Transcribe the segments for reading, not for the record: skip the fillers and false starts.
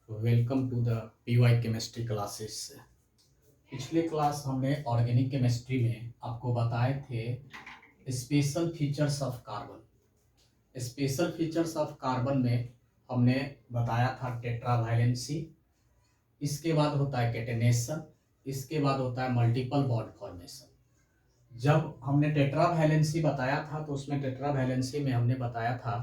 Welcome to the PY chemistry classes. पिछले class हमने organic chemistry में आपको बताए थे special features of carbon. Special features of carbon में हमने बताया था टेट्रावैलेंसी, इसके बाद होता है कैटेनेशन, इसके बाद होता है मल्टीपल बॉन्ड फॉर्मेशन। जब हमने टेट्रावैलेंसी बताया था तो उसमें टेट्रावैलेंसी में हमने बताया था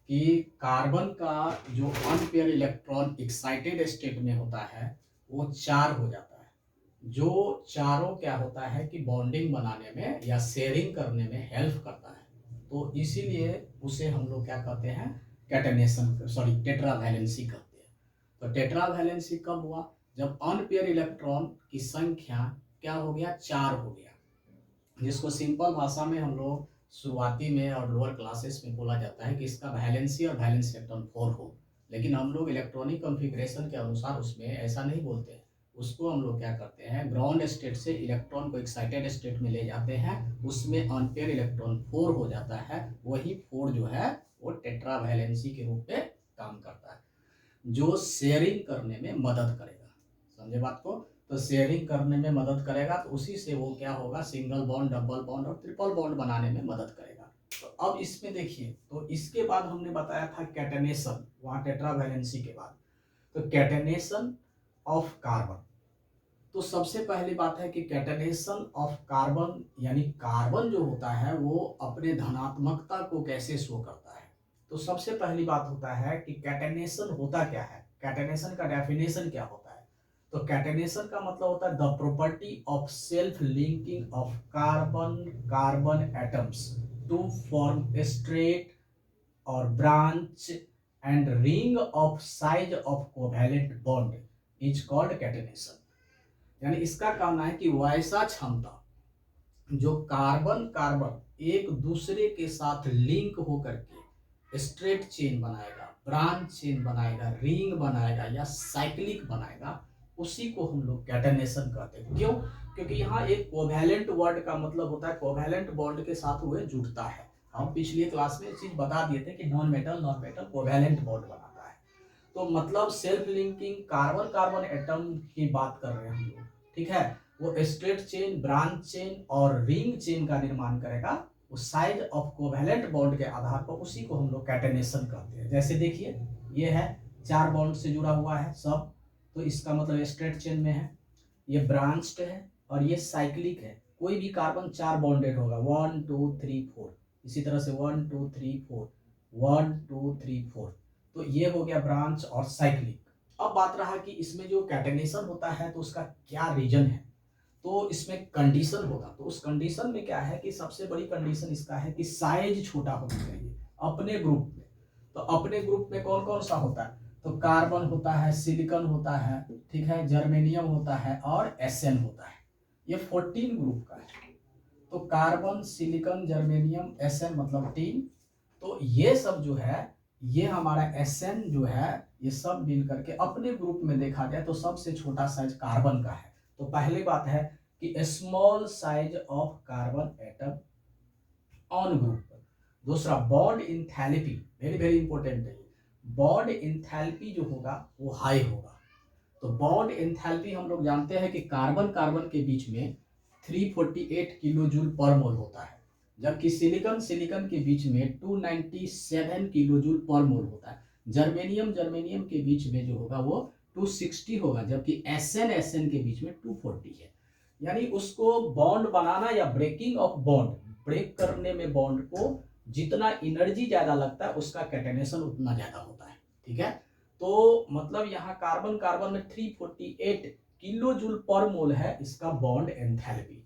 कि कार्बन का जो अनपेयर इलेक्ट्रॉन एक्साइटेड स्टेट में होता है वो 4 हो जाता है। जो चारों क्या होता है कि बॉन्डिंग बनाने में या शेयरिंग करने में हेल्प करता है, तो इसीलिए उसे हम लोग क्या कहते हैं, कैटेनेशन सॉरी टेट्रावैलेंसी कहते हैं। तो टेट्रावैलेंसी कब हुआ? जब अनपेयर इलेक्ट्रॉन की संख्या क्या हो गया, 4 हो गया, जिसको सिंपल भाषा में हम लोग शुरुआती में और लोअर क्लासेस में बोला जाता है कि इसका वैलेंसी और वैलेंस इलेक्ट्रॉन 4 हो। लेकिन हम लोग इलेक्ट्रॉनिक कॉन्फ़िगरेशन के अनुसार उसमें ऐसा नहीं बोलते हैं। उसको हम लोग क्या करते हैं, ग्राउंड स्टेट से इलेक्ट्रॉन को एक्साइटेड स्टेट में ले जाते हैं, उसमें अनपेयर इलेक्ट्रॉन 4 हो जाता है। वही 4 जो है वो टेट्रावैलेंसी के रूप में काम करता है, जो शेयरिंग करने में मदद करेगा। समझे बात को? तो शेयरिंग करने में मदद करेगा, तो उसी से वो क्या होगा, सिंगल बॉन्ड, डबल बॉन्ड और ट्रिपल बॉन्ड बनाने में मदद करेगा। तो अब इसमें देखिए, तो इसके बाद हमने बताया था कैटेनेशन, वहाँ टेट्रावैलेंसी के बाद। तो कैटेनेशन ऑफ कार्बन, तो सबसे पहली बात है कि कैटेनेशन ऑफ कार्बन यानी कार्बन जो होता है वो अपने धनात्मकता को कैसे शो करता है। तो सबसे पहली बात होता है कि कैटेनेशन होता क्या है, कैटेनेशन का डेफिनेशन क्या होता है। तो कैटेनेशन का मतलब होता है the property of self linking of carbon carbon atoms to form straight और branch and ring of size of covalent bond is called catenation. यानी इसका कहना है कि वैसा क्षमता जो कार्बन कार्बन एक दूसरे के साथ लिंक होकर के स्ट्रेट चेन बनाएगा, ब्रांच चेन बनाएगा, रिंग बनाएगा या साइक्लिक बनाएगा, उसी को हम लोग कैटेनेशन कहते हैं। क्यों? क्योंकि यहाँ एक कोवैलेंट वर्ड का मतलब होता है कोवैलेंट बॉन्ड के साथ हुए जुड़ता है। हम पिछली क्लास में चीज बता दिए थे कि नॉन मेटल कोवैलेंट बॉन्ड बनाता है। तो मतलब self linking carbon carbon atom की बात कर रहे हैं हम लोग, ठीक है। वो स्ट्रेट चेन, ब्रांच चेन और रिंग चेन का निर्माण करेगा, उस साइज ऑफ कोवैलेंट बॉन्ड के आधार पर, उसी को हम लोग कैटेनेशन कहते हैं। जैसे देखिए, ये है 4 बॉन्ड से जुड़ा हुआ है सब, तो इसका मतलब स्ट्रेट चेन में है। ये ब्रांच्ड है और ये साइक्लिक है। कोई भी कार्बन 4 बॉन्डेड होगा, 1 2 3 4, इसी तरह से 1 2 3 4, 1 2 3 4। तो ये हो गया ब्रांच और साइक्लिक। अब बात रहा कि इसमें जो कैटेनेशन होता है तो उसका क्या रीजन है। तो इसमें कंडीशन होगा, तो उस कंडीशन में क्या है कि सबसे बड़ी कंडीशन इसका है कि साइज छोटा होना चाहिए अपने ग्रुप में। तो अपने ग्रुप में कौन कौन सा होता है, तो कार्बन होता है, सिलिकॉन होता है, ठीक है, जर्मेनियम होता है और एसएन होता है। ये 14 ग्रुप का है। तो कार्बन, सिलिकॉन, जर्मेनियम, एसएन मतलब 3। तो ये सब जो है, ये हमारा एसएन जो है, ये सब मिल करके अपने ग्रुप में देखा जाए तो सबसे छोटा साइज कार्बन का है। तो पहली बात है कि small size of carbon atom on group. दूसरा, bond enthalpy, very very important है। बॉन्ड इंथैल्पी जो होगा वो हाई होगा। तो बॉन्ड इंथैल्पी हम लोग जानते हैं कि कार्बन कार्बन के बीच में 348 किलो जूल पर मोल होता है, जबकि सिलिकॉन सिलिकॉन के बीच में 297 किलो जूल पर मोल होता है। जर्मेनियम जर्मेनियम के बीच में जो होगा वो 260 होगा, जबकि एसएन एसएन के बीच में 240 है। यानी उसको बॉन्ड बनाना या ब्रेकिंग ऑफ बॉन्ड, ब्रेक करने में बॉन्ड को जितना एनर्जी ज्यादा लगता है उसका कैटेनेशन उतना ज्यादा होता है, ठीक है। तो मतलब यहाँ कार्बन कार्बन में 348 किलो जूल पर मोल है इसका बॉन्ड एंथैल्पी,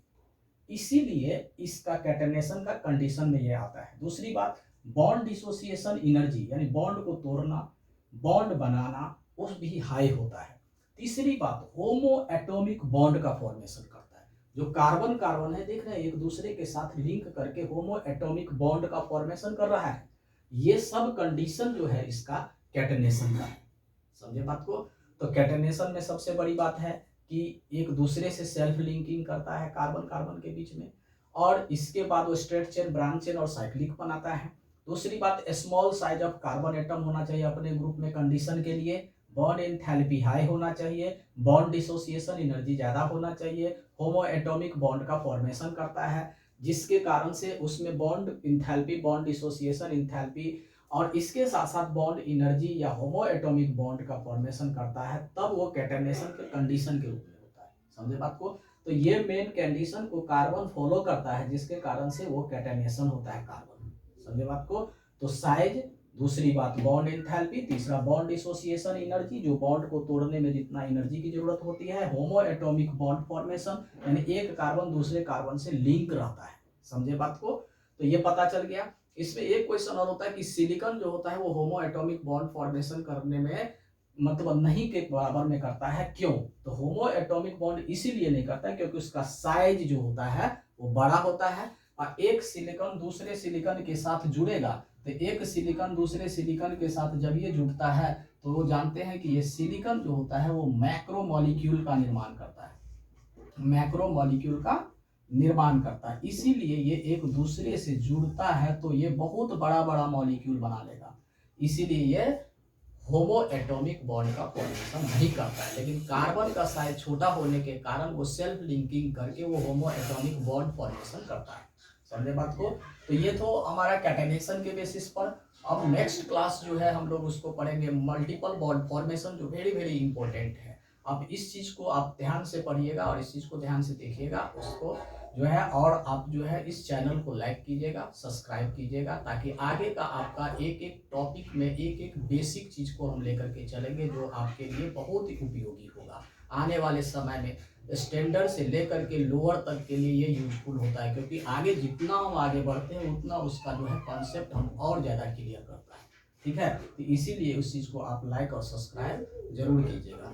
इसीलिए इसका कैटेनेशन का कंडीशन में ये आता है। दूसरी बात, बॉन्ड डिसोसिएशन एनर्जी यानी बॉन्ड को तोड़ना, बॉन्ड बनाना, उस भी हाई होता है। तीसरी बात, होमो एटॉमिक बॉन्ड का फॉर्मेशन करता है। जो कार्बन कार्बन है, देख रहे हैं, एक दूसरे के साथ लिंक करके होमो एटॉमिक बॉन्ड का फॉर्मेशन कर रहा है। ये सब कंडीशन जो है इसका कैटेनेशन का है। समझे बात को? तो कैटेनेशन में सबसे बड़ी बात है कि एक दूसरे से सेल्फ लिंकिंग करता है कार्बन कार्बन के बीच में, और इसके बाद वो स्ट्रेट चेन, ब्रांच चेन और साइक्लिक बनाता है। दूसरी बात, small size of carbon atom होना चाहिए अपने ग्रुप में कंडीशन के लिए। बॉन्ड एंथैल्पी हाई होना चाहिए, बॉन्ड डिसोसिएशन एनर्जी ज़्यादा होना चाहिए, होमो एटॉमिक बॉन्ड का फॉर्मेशन करता है, जिसके कारण से उसमें bond enthalpy, bond dissociation enthalpy और इसके साथ साथ बॉन्ड एनर्जी या होमो एटॉमिक बॉन्ड का फॉर्मेशन करता है, तब वो कैटेनेशन के कंडीशन के रूप में होता है। समझे बात को? तो ये मेन कंडीशन को कार्बन फॉलो करता है, जिसके कारण से वो कैटेनेशन होता है कार्बन। समझे बात को? तो साइज, दूसरी बात बॉन्ड एंथैल्पी, तीसरा बॉन्ड डिसोसिएशन एनर्जी, जो बॉन्ड को तोड़ने में जितना एनर्जी की जरूरत होती है, होमो एटॉमिक बॉन्ड फॉर्मेशन, यानी एक कार्बन दूसरे कार्बन से लिंक रहता है। समझे बात को? तो ये पता चल गया। इसमें एक क्वेश्चन और होता है कि सिलिकॉन जो होता है वो होमो एटॉमिक बॉन्ड फॉर्मेशन करने में मतलब नहीं के बराबर में करता है, क्यों? तो होमो एटॉमिक बॉन्ड इसीलिए नहीं करता है क्योंकि उसका साइज जो होता है वो बड़ा होता है, और एक सिलिकॉन दूसरे सिलिकॉन के साथ जुड़ेगा, तो एक सिलिकॉन दूसरे सिलिकॉन के साथ जब ये जुड़ता है तो वो जानते हैं कि ये सिलिकॉन जो होता है वो मैक्रो मॉलिक्यूल का निर्माण करता है, मैक्रो मॉलिक्यूल का निर्माण करता है, इसीलिए ये एक दूसरे से जुड़ता है तो ये बहुत बड़ा बड़ा मॉलिक्यूल बना लेगा, इसीलिए ये होमो एटॉमिक बॉन्ड का फॉर्मेशन नहीं करता है। लेकिन कार्बन का साइज छोटा होने के कारण वो सेल्फ लिंकिंग करके वो होमो एटॉमिक बॉन्ड फॉर्मेशन करता है। समझे बात को? तो ये तो हमारा कैटेनेशन के बेसिस पर। अब नेक्स्ट क्लास जो है हम लोग उसको पढ़ेंगे मल्टीपल बॉन्ड फॉर्मेशन, जो वेरी वेरी इंपॉर्टेंट है। अब इस चीज को आप ध्यान से पढ़िएगा और इस चीज को ध्यान से देखिएगा उसको जो है, और आप जो है इस चैनल को लाइक कीजिएगा, सब्सक्राइब कीजिएगा, ताकि आगे का आपका एक एक टॉपिक में एक एक बेसिक चीज को हम लेकर के चलेंगे जो आपके लिए बहुत ही उपयोगी होगा आने वाले समय में। स्टैंडर्ड से लेकर के लोअर तक के लिए ये यूजफुल होता है, क्योंकि आगे जितना हम आगे बढ़ते हैं उतना उसका जो है कॉन्सेप्ट हम और ज़्यादा क्लियर करता है। ठीक है, तो इसीलिए उस चीज़ को आप लाइक और सब्सक्राइब जरूर कीजिएगा।